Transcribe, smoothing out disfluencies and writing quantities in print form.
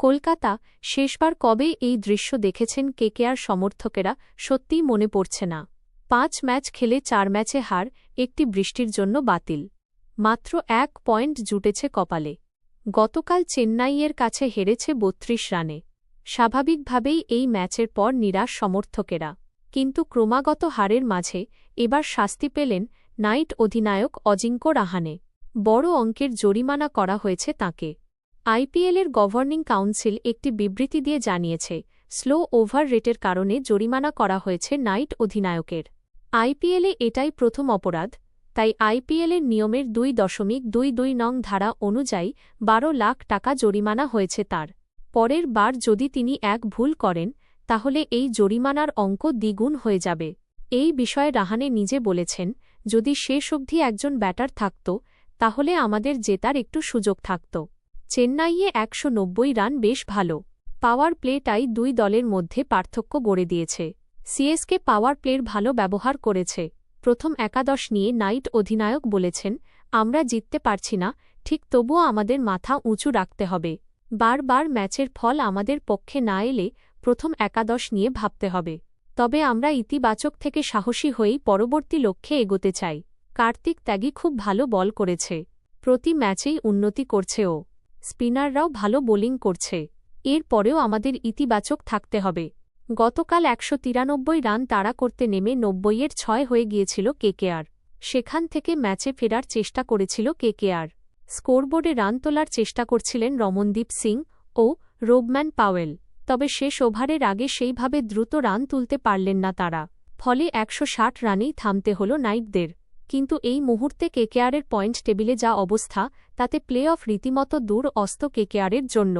কলকাতা, শেষবার কবে এই দৃশ্য দেখেছেন কেকেআর সমর্থকেরা সত্যিই মনে পড়ছে না। ৫ ম্যাচ খেলে ৪ ম্যাচে হার, একটি বৃষ্টির জন্য বাতিল। মাত্র ১ পয়েন্ট জুটেছে কপালে। গতকাল চেন্নাইয়ের কাছে হেরেছে ৩২ রানে। স্বাভাবিকভাবেই এই ম্যাচের পর নিরাশ সমর্থকেরা। কিন্তু ক্রমাগত হারের মাঝে এবার শাস্তি পেলেন নাইট অধিনায়ক অজিঙ্ক্য রাহানে। বড় অঙ্কের জরিমানা করা হয়েছে তাঁকে। আইপিএলের গভর্নিং কাউন্সিল একটি বিবৃতি দিয়ে জানিয়েছে, স্লো ওভার রেটের কারণে জরিমানা করা হয়েছে নাইট অধিনায়কের। আইপিএলে এটাই প্রথম অপরাধ, তাই আইপিএলের নিয়মের ২.২২ নং ধারা অনুযায়ী ১২ লাখ টাকা জরিমানা হয়েছে তার। পরের বার যদি তিনি এক ভুল করেন, তাহলে এই জরিমানার অঙ্ক দ্বিগুণ হয়ে যাবে। এই বিষয়ে রাহানে নিজে বলেছেন, যদি শেষ অবধি একজন ব্যাটার থাকত, তাহলে আমাদের জেতার একটু সুযোগ থাকত। চেন্নাইয়ে ১৯০ রান বেশ ভালো। পাওয়ার প্লেটাই দুই দলের মধ্যে পার্থক্য গড়ে দিয়েছে। সিএসকে পাওয়ার প্লের ভালো ব্যবহার করেছে। প্রথম একাদশ নিয়ে নাইট অধিনায়ক বলেছেন, আমরা জিততে পারছি না, ঠিক তবুও আমাদের মাথা উঁচু রাখতে হবে। বারবার ম্যাচের ফল আমাদের পক্ষে না এলে প্রথম একাদশ নিয়ে ভাবতে হবে। তবে আমরা ইতিবাচক থেকে সাহসী হয়েই পরবর্তী লক্ষ্যে এগোতে চাই। কার্তিক ত্যাগী খুব ভালো বল করেছে। প্রতি ম্যাচেই উন্নতি করছে ও। স্পিনাররাও ভালো বোলিং করছে। এর পরেও আমাদের ইতিবাচক থাকতে হবে। গতকাল ১৯৩ রান তাড়া করতে নেমে ৯০-এর ৬ হয়ে গিয়েছিল কেকেআর। সেখান থেকে ম্যাচে ফেরার চেষ্টা করেছিল কেকেআর। স্কোরবোর্ডে রান তোলার চেষ্টা করছিলেন রমনদীপ সিং ও রোবম্যান পাওয়েল। তবে শেষ ওভারের আগে সেইভাবে দ্রুত রান তুলতে পারলেন না তারা। ফলে ১৬০ রানেই থামতে হল নাইটদের। কিন্তু এই মুহূর্তে কেকেআরের পয়েন্ট টেবিলে যা অবস্থা, তাতে প্লে অফ রীতিমতো দূর অস্ত কেকেআরের জন্য।